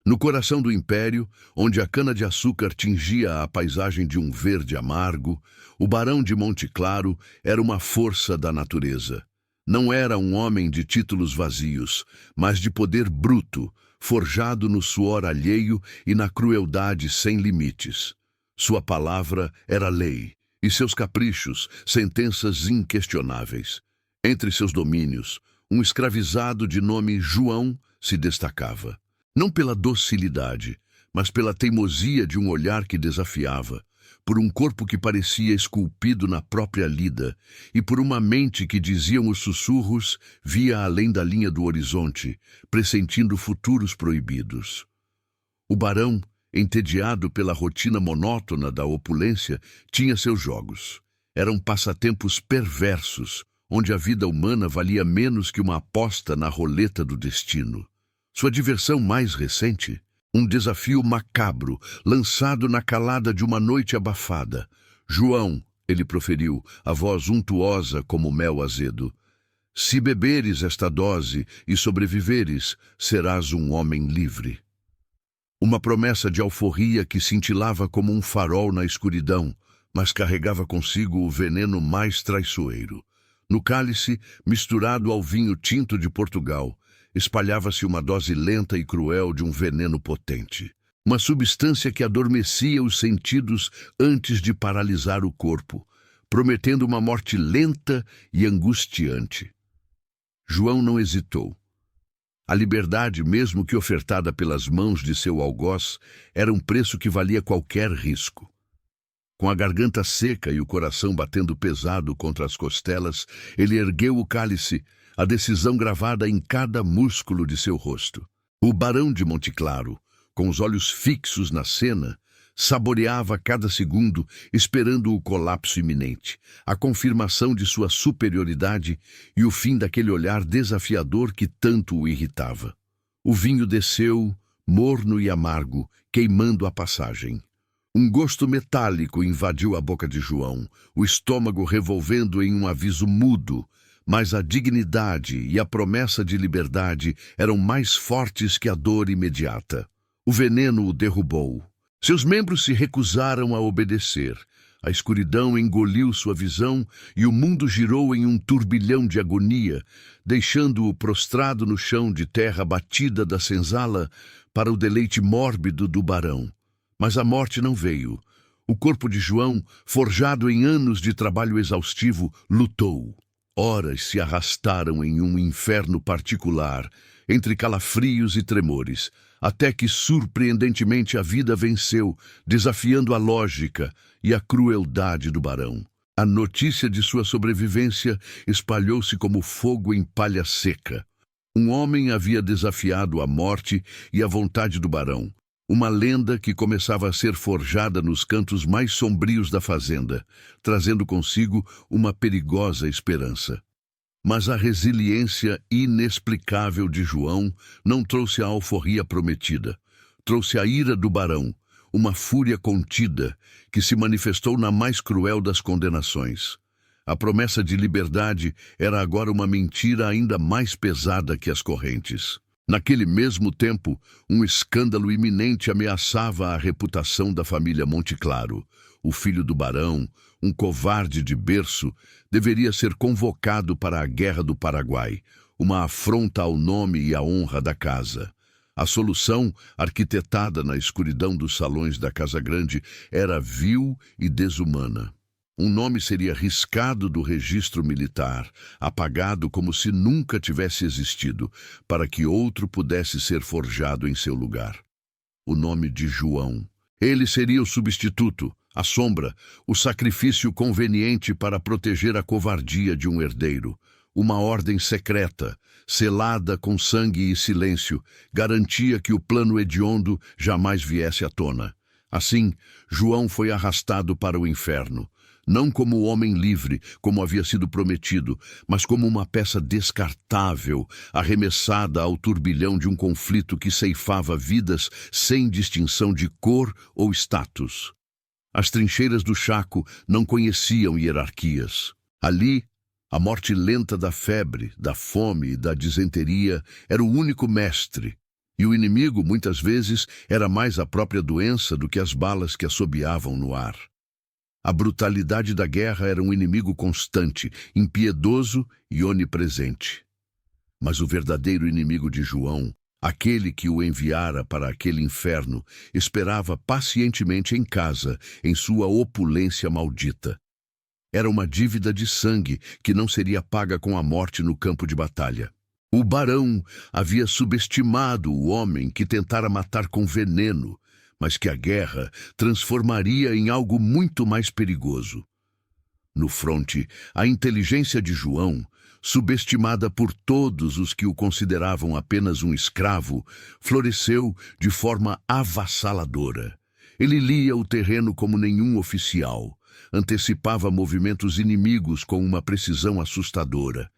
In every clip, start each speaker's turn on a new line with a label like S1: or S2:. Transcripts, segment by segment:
S1: No coração do império, onde a cana-de-açúcar tingia a paisagem de um verde amargo, o barão de Monte Claro era uma força da natureza. Não era um homem de títulos vazios, mas de poder bruto, forjado no suor alheio e na crueldade sem limites. Sua palavra era lei, e seus caprichos, sentenças inquestionáveis. Entre seus domínios, um escravizado de nome João se destacava. Não pela docilidade, mas pela teimosia de um olhar que desafiava, por um corpo que parecia esculpido na própria lida e por uma mente que, diziam os sussurros, via além da linha do horizonte, pressentindo futuros proibidos. O barão, entediado pela rotina monótona da opulência, tinha seus jogos. Eram passatempos perversos, onde a vida humana valia menos que uma aposta na roleta do destino. Sua diversão mais recente, um desafio macabro, lançado na calada de uma noite abafada. João, ele proferiu, a voz untuosa como mel azedo. Se beberes esta dose e sobreviveres, serás um homem livre. Uma promessa de alforria que cintilava como um farol na escuridão, mas carregava consigo o veneno mais traiçoeiro. No cálice, misturado ao vinho tinto de Portugal, espalhava-se uma dose lenta e cruel de um veneno potente. Uma substância que adormecia os sentidos antes de paralisar o corpo, prometendo uma morte lenta e angustiante. João não hesitou. A liberdade, mesmo que ofertada pelas mãos de seu algoz, era um preço que valia qualquer risco. Com a garganta seca e o coração batendo pesado contra as costelas, ele ergueu o cálice, a decisão gravada em cada músculo de seu rosto. O barão de Monte Claro, com os olhos fixos na cena, saboreava cada segundo, esperando o colapso iminente, a confirmação de sua superioridade e o fim daquele olhar desafiador que tanto o irritava. O vinho desceu, morno e amargo, queimando a passagem. Um gosto metálico invadiu a boca de João, o estômago revolvendo em um aviso mudo, mas a dignidade e a promessa de liberdade eram mais fortes que a dor imediata. O veneno o derrubou. Seus membros se recusaram a obedecer. A escuridão engoliu sua visão e o mundo girou em um turbilhão de agonia, deixando-o prostrado no chão de terra batida da senzala para o deleite mórbido do barão. Mas a morte não veio. O corpo de João, forjado em anos de trabalho exaustivo, lutou. Horas se arrastaram em um inferno particular, entre calafrios e tremores, até que surpreendentemente a vida venceu, desafiando a lógica e a crueldade do barão. A notícia de sua sobrevivência espalhou-se como fogo em palha seca. Um homem havia desafiado a morte e a vontade do barão. Uma lenda que começava a ser forjada nos cantos mais sombrios da fazenda, trazendo consigo uma perigosa esperança. Mas a resiliência inexplicável de João não trouxe a alforria prometida. Trouxe a ira do barão, uma fúria contida que se manifestou na mais cruel das condenações. A promessa de liberdade era agora uma mentira ainda mais pesada que as correntes. Naquele mesmo tempo, um escândalo iminente ameaçava a reputação da família Monte Claro. O filho do barão, um covarde de berço, deveria ser convocado para a Guerra do Paraguai, uma afronta ao nome e à honra da casa. A solução, arquitetada na escuridão dos salões da Casa Grande, era vil e desumana. Um nome seria riscado do registro militar, apagado como se nunca tivesse existido, para que outro pudesse ser forjado em seu lugar. O nome de João. Ele seria o substituto, a sombra, o sacrifício conveniente para proteger a covardia de um herdeiro. Uma ordem secreta, selada com sangue e silêncio, garantia que o plano hediondo jamais viesse à tona. Assim, João foi arrastado para o inferno. Não como homem livre, como havia sido prometido, mas como uma peça descartável, arremessada ao turbilhão de um conflito que ceifava vidas sem distinção de cor ou status. As trincheiras do Chaco não conheciam hierarquias. Ali, a morte lenta da febre, da fome e da disenteria era o único mestre, E o inimigo, muitas vezes, era mais a própria doença do que as balas que assobiavam no ar. A brutalidade da guerra era um inimigo constante, impiedoso e onipresente. Mas o verdadeiro inimigo de João, aquele que o enviara para aquele inferno, esperava pacientemente em casa, em sua opulência maldita. Era uma dívida de sangue que não seria paga com a morte no campo de batalha. O barão havia subestimado o homem que tentara matar com veneno, mas que a guerra transformaria em algo muito mais perigoso. No fronte, a inteligência de João, subestimada por todos os que o consideravam apenas um escravo, floresceu de forma avassaladora. Ele lia o terreno como nenhum oficial, antecipava movimentos inimigos com uma precisão assustadora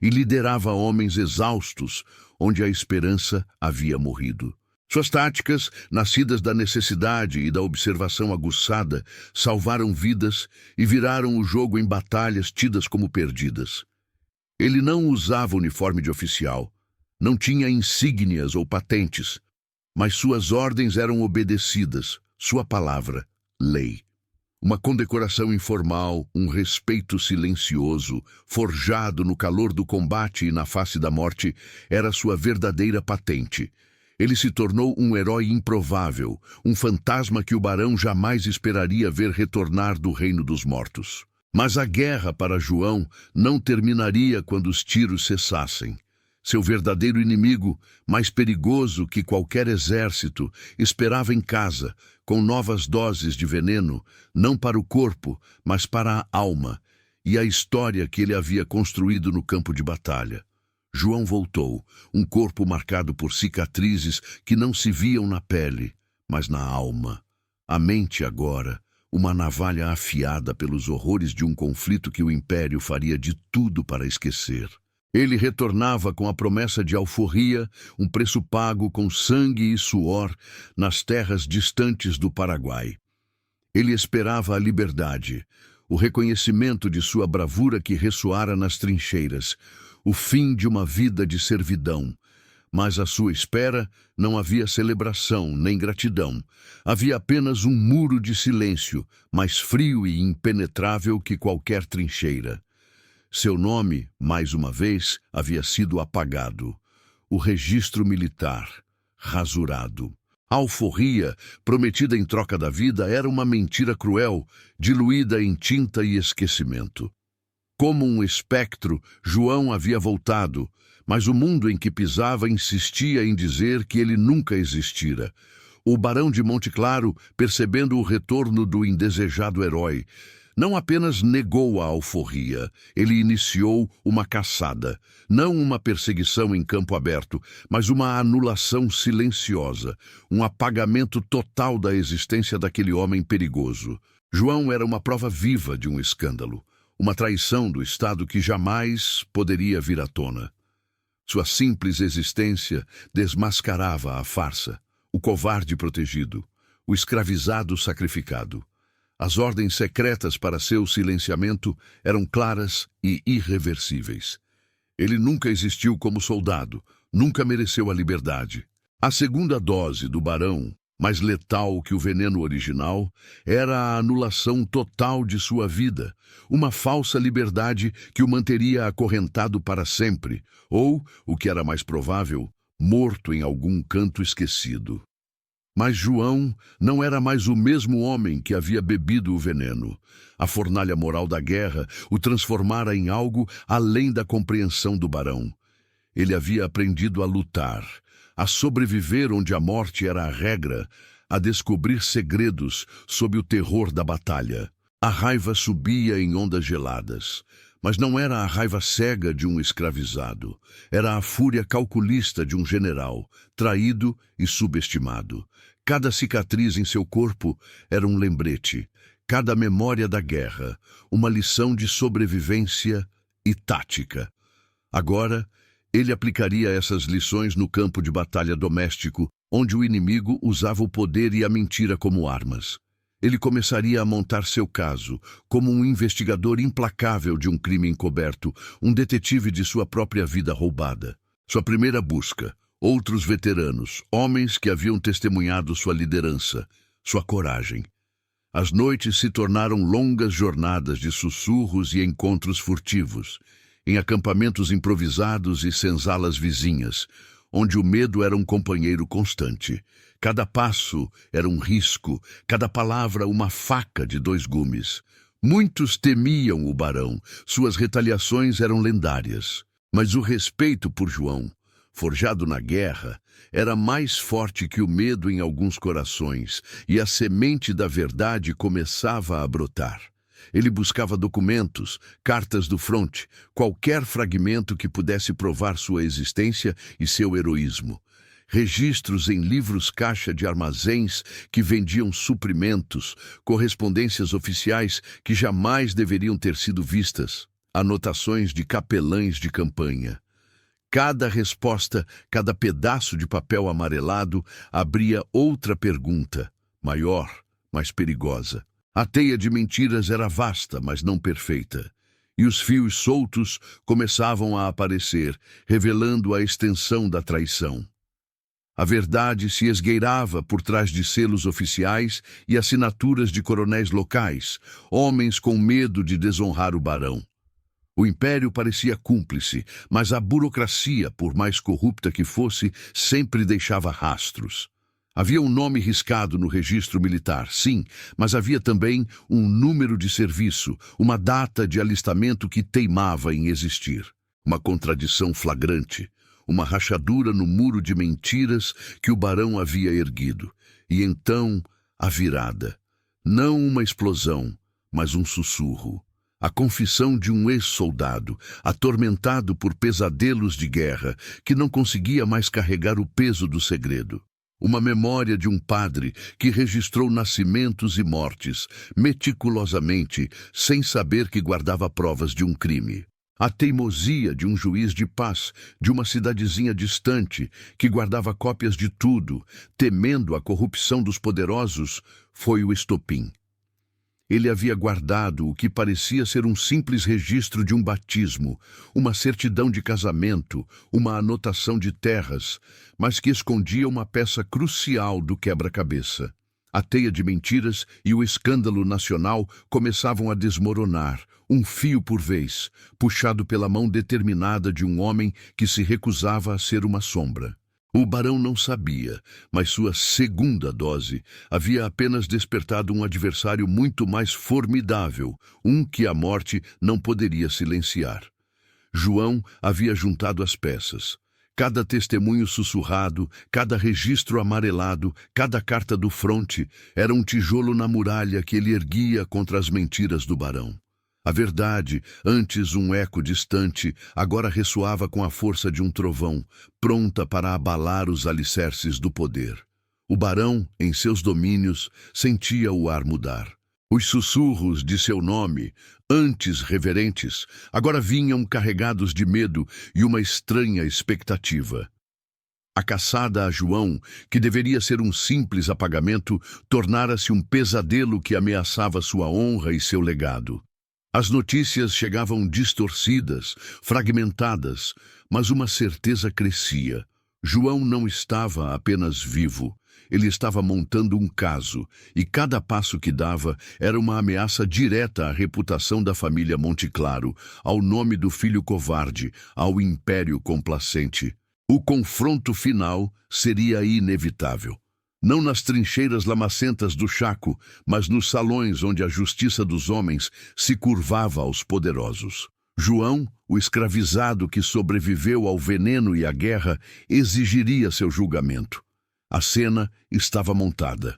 S1: e liderava homens exaustos onde a esperança havia morrido. Suas táticas, nascidas da necessidade e da observação aguçada, salvaram vidas e viraram o jogo em batalhas tidas como perdidas. Ele não usava uniforme de oficial, não tinha insígnias ou patentes, mas suas ordens eram obedecidas, sua palavra, lei. Uma condecoração informal, um respeito silencioso, forjado no calor do combate e na face da morte, era sua verdadeira patente. Ele se tornou um herói improvável, um fantasma que o barão jamais esperaria ver retornar do reino dos mortos. Mas a guerra para João não terminaria quando os tiros cessassem. Seu verdadeiro inimigo, mais perigoso que qualquer exército, esperava em casa, com novas doses de veneno, não para o corpo, mas para a alma, e a história que ele havia construído no campo de batalha. João voltou, um corpo marcado por cicatrizes que não se viam na pele, mas na alma. A mente agora, uma navalha afiada pelos horrores de um conflito que o Império faria de tudo para esquecer. Ele retornava com a promessa de alforria, um preço pago com sangue e suor nas terras distantes do Paraguai. Ele esperava a liberdade, o reconhecimento de sua bravura que ressoara nas trincheiras, o fim de uma vida de servidão. Mas à sua espera não havia celebração nem gratidão. Havia apenas um muro de silêncio, mais frio e impenetrável que qualquer trincheira. Seu nome, mais uma vez, havia sido apagado. O registro militar, rasurado. A alforria, prometida em troca da vida, era uma mentira cruel, diluída em tinta e esquecimento. Como um espectro, João havia voltado, mas o mundo em que pisava insistia em dizer que ele nunca existira. O barão de Monte Claro, percebendo o retorno do indesejado herói, não apenas negou a alforria, ele iniciou uma caçada, não uma perseguição em campo aberto, mas uma anulação silenciosa, um apagamento total da existência daquele homem perigoso. João era uma prova viva de um escândalo, uma traição do Estado que jamais poderia vir à tona. Sua simples existência desmascarava a farsa, o covarde protegido, o escravizado sacrificado. As ordens secretas para seu silenciamento eram claras e irreversíveis. Ele nunca existiu como soldado, nunca mereceu a liberdade. A segunda dose do barão, mais letal que o veneno original, era a anulação total de sua vida, uma falsa liberdade que o manteria acorrentado para sempre, ou, o que era mais provável, morto em algum canto esquecido. Mas João não era mais o mesmo homem que havia bebido o veneno. A fornalha moral da guerra o transformara em algo além da compreensão do barão. Ele havia aprendido a lutar, a sobreviver onde a morte era a regra, a descobrir segredos sob o terror da batalha. A raiva subia em ondas geladas, mas não era a raiva cega de um escravizado. Era a fúria calculista de um general, traído e subestimado. Cada cicatriz em seu corpo era um lembrete, cada memória da guerra, uma lição de sobrevivência e tática. Agora, ele aplicaria essas lições no campo de batalha doméstico, onde o inimigo usava o poder e a mentira como armas. Ele começaria a montar seu caso, como um investigador implacável de um crime encoberto, um detetive de sua própria vida roubada. Sua primeira busca, outros veteranos, homens que haviam testemunhado sua liderança, sua coragem. As noites se tornaram longas jornadas de sussurros e encontros furtivos, em acampamentos improvisados e senzalas vizinhas, onde o medo era um companheiro constante. Cada passo era um risco, cada palavra uma faca de dois gumes. Muitos temiam o barão, suas retaliações eram lendárias. Mas o respeito por João, forjado na guerra, era mais forte que o medo em alguns corações, e a semente da verdade começava a brotar. Ele buscava documentos, cartas do fronte, qualquer fragmento que pudesse provar sua existência e seu heroísmo. Registros em livros-caixa de armazéns que vendiam suprimentos, correspondências oficiais que jamais deveriam ter sido vistas, anotações de capelães de campanha. Cada resposta, cada pedaço de papel amarelado abria outra pergunta, maior, mais perigosa. A teia de mentiras era vasta, mas não perfeita. E os fios soltos começavam a aparecer, revelando a extensão da traição. A verdade se esgueirava por trás de selos oficiais e assinaturas de coronéis locais, homens com medo de desonrar o barão. O império parecia cúmplice, mas a burocracia, por mais corrupta que fosse, sempre deixava rastros. Havia um nome riscado no registro militar, sim, mas havia também um número de serviço, uma data de alistamento que teimava em existir. Uma contradição flagrante, uma rachadura no muro de mentiras que o barão havia erguido. E então, a virada. Não uma explosão, mas um sussurro. A confissão de um ex-soldado, atormentado por pesadelos de guerra, que não conseguia mais carregar o peso do segredo. Uma memória de um padre que registrou nascimentos e mortes, meticulosamente, sem saber que guardava provas de um crime. A teimosia de um juiz de paz, de uma cidadezinha distante, que guardava cópias de tudo, temendo a corrupção dos poderosos, foi o estopim. Ele havia guardado o que parecia ser um simples registro de um batismo, uma certidão de casamento, uma anotação de terras, mas que escondia uma peça crucial do quebra-cabeça. A teia de mentiras e o escândalo nacional começavam a desmoronar, um fio por vez, puxado pela mão determinada de um homem que se recusava a ser uma sombra. O barão não sabia, mas sua segunda dose havia apenas despertado um adversário muito mais formidável, um que a morte não poderia silenciar. João havia juntado as peças. Cada testemunho sussurrado, cada registro amarelado, cada carta do fronte era um tijolo na muralha que ele erguia contra as mentiras do barão. A verdade, antes um eco distante, agora ressoava com a força de um trovão, pronta para abalar os alicerces do poder. O barão, em seus domínios, sentia o ar mudar. Os sussurros de seu nome, antes reverentes, agora vinham carregados de medo e uma estranha expectativa. A caçada a João, que deveria ser um simples apagamento, tornara-se um pesadelo que ameaçava sua honra e seu legado. As notícias chegavam distorcidas, fragmentadas, mas uma certeza crescia. João não estava apenas vivo. Ele estava montando um caso, e cada passo que dava era uma ameaça direta à reputação da família Monteclaro, ao nome do filho covarde, ao império complacente. O confronto final seria inevitável. Não nas trincheiras lamacentas do Chaco, mas nos salões onde a justiça dos homens se curvava aos poderosos. João, o escravizado que sobreviveu ao veneno e à guerra, exigiria seu julgamento. A cena estava montada.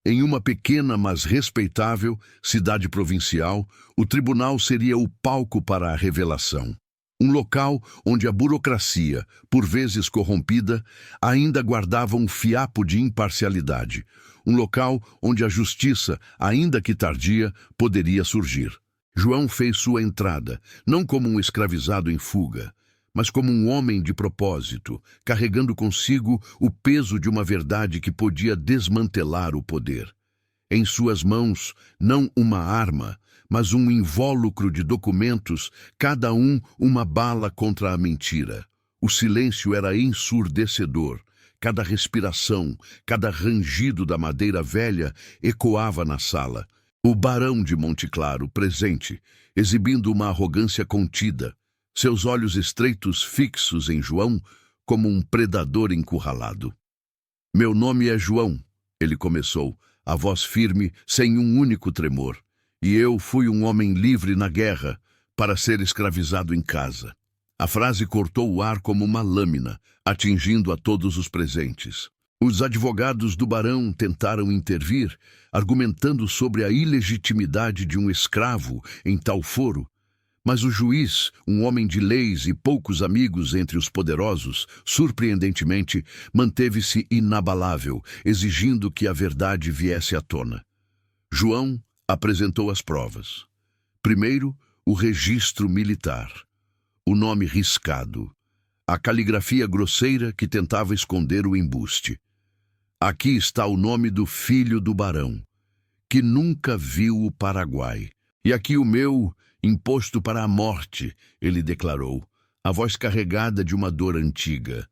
S1: Em uma pequena, mas respeitável, cidade provincial, o tribunal seria o palco para a revelação. Um local onde a burocracia, por vezes corrompida, ainda guardava um fiapo de imparcialidade. Um local onde a justiça, ainda que tardia, poderia surgir. João fez sua entrada, não como um escravizado em fuga, mas como um homem de propósito, carregando consigo o peso de uma verdade que podia desmantelar o poder. Em suas mãos, não uma arma, mas um invólucro de documentos, cada um uma bala contra a mentira. O silêncio era ensurdecedor. Cada respiração, cada rangido da madeira velha ecoava na sala. O barão de Monte Claro, presente, exibindo uma arrogância contida, seus olhos estreitos fixos em João, como um predador encurralado. "Meu nome é João", ele começou, a voz firme, sem um único tremor. "E eu fui um homem livre na guerra, para ser escravizado em casa." A frase cortou o ar como uma lâmina, atingindo a todos os presentes. Os advogados do barão tentaram intervir, argumentando sobre a ilegitimidade de um escravo em tal foro, mas o juiz, um homem de leis e poucos amigos entre os poderosos, surpreendentemente, manteve-se inabalável, exigindo que a verdade viesse à tona. João apresentou as provas. Primeiro, o registro militar. O nome riscado. A caligrafia grosseira que tentava esconder o embuste. "Aqui está o nome do filho do barão, que nunca viu o Paraguai. E aqui o meu, imposto para a morte", ele declarou, a voz carregada de uma dor antiga.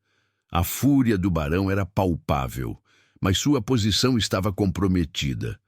S1: A fúria do barão era palpável, mas sua posição estava comprometida.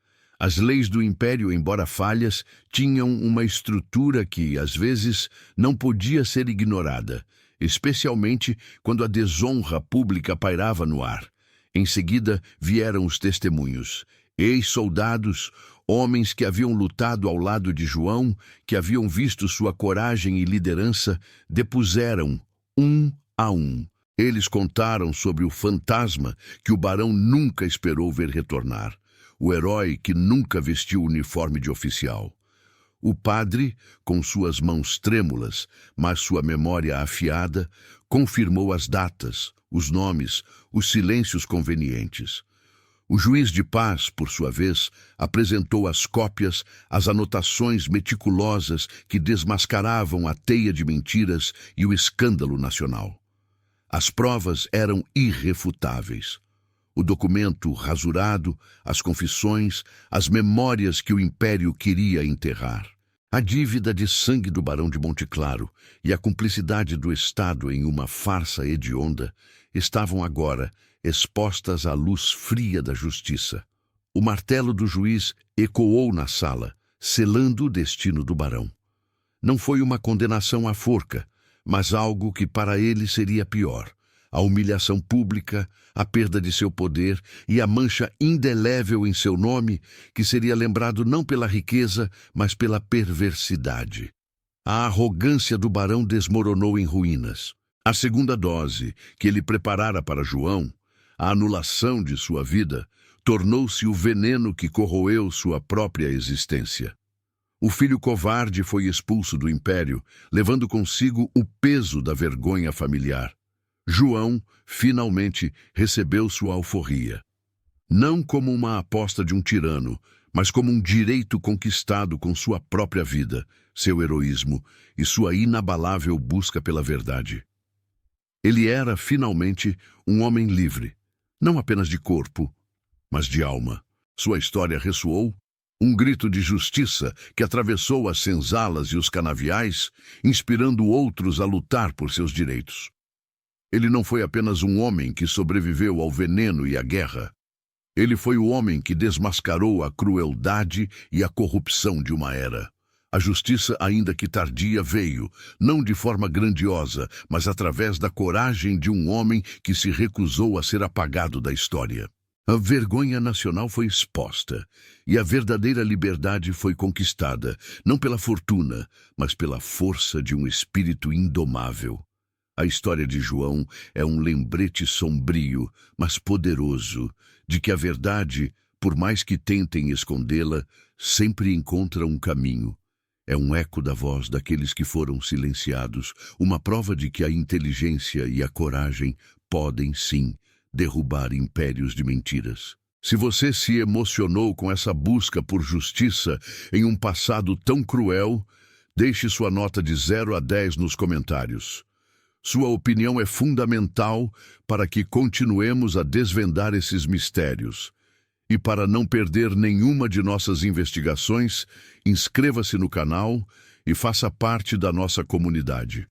S1: As leis do império, embora falhas, tinham uma estrutura que, às vezes, não podia ser ignorada, especialmente quando a desonra pública pairava no ar. Em seguida vieram os testemunhos, ex-soldados, homens que haviam lutado ao lado de João, que haviam visto sua coragem e liderança, depuseram, um a um. Eles contaram sobre o fantasma que o barão nunca esperou ver retornar, o herói que nunca vestiu o uniforme de oficial. O padre, com suas mãos trêmulas, mas sua memória afiada, confirmou as datas, os nomes, os silêncios convenientes. O juiz de paz, por sua vez, apresentou as cópias, as anotações meticulosas que desmascaravam a teia de mentiras e o escândalo nacional. As provas eram irrefutáveis. O documento rasurado, as confissões, as memórias que o império queria enterrar. A dívida de sangue do barão de Monte Claro e a cumplicidade do Estado em uma farsa hedionda estavam agora expostas à luz fria da justiça. O martelo do juiz ecoou na sala, selando o destino do barão. Não foi uma condenação à forca, mas algo que para ele seria pior: a humilhação pública, a perda de seu poder e a mancha indelével em seu nome, que seria lembrado não pela riqueza, mas pela perversidade. A arrogância do barão desmoronou em ruínas. A segunda dose, que ele preparara para João, a anulação de sua vida, tornou-se o veneno que corroeu sua própria existência. O filho covarde foi expulso do império, levando consigo o peso da vergonha familiar. João, finalmente, recebeu sua alforria. Não como uma aposta de um tirano, mas como um direito conquistado com sua própria vida, seu heroísmo e sua inabalável busca pela verdade. Ele era, finalmente, um homem livre, não apenas de corpo, mas de alma. Sua história ressoou, um grito de justiça que atravessou as senzalas e os canaviais, inspirando outros a lutar por seus direitos. Ele não foi apenas um homem que sobreviveu ao veneno e à guerra. Ele foi o homem que desmascarou a crueldade e a corrupção de uma era. A justiça, ainda que tardia, veio, não de forma grandiosa, mas através da coragem de um homem que se recusou a ser apagado da história. A vergonha nacional foi exposta, e a verdadeira liberdade foi conquistada, não pela fortuna, mas pela força de um espírito indomável. A história de João é um lembrete sombrio, mas poderoso, de que a verdade, por mais que tentem escondê-la, sempre encontra um caminho. É um eco da voz daqueles que foram silenciados, uma prova de que a inteligência e a coragem podem, sim, derrubar impérios de mentiras. Se você se emocionou com essa busca por justiça em um passado tão cruel, deixe sua nota de 0 a 10 nos comentários. Sua opinião é fundamental para que continuemos a desvendar esses mistérios. E para não perder nenhuma de nossas investigações, inscreva-se no canal e faça parte da nossa comunidade.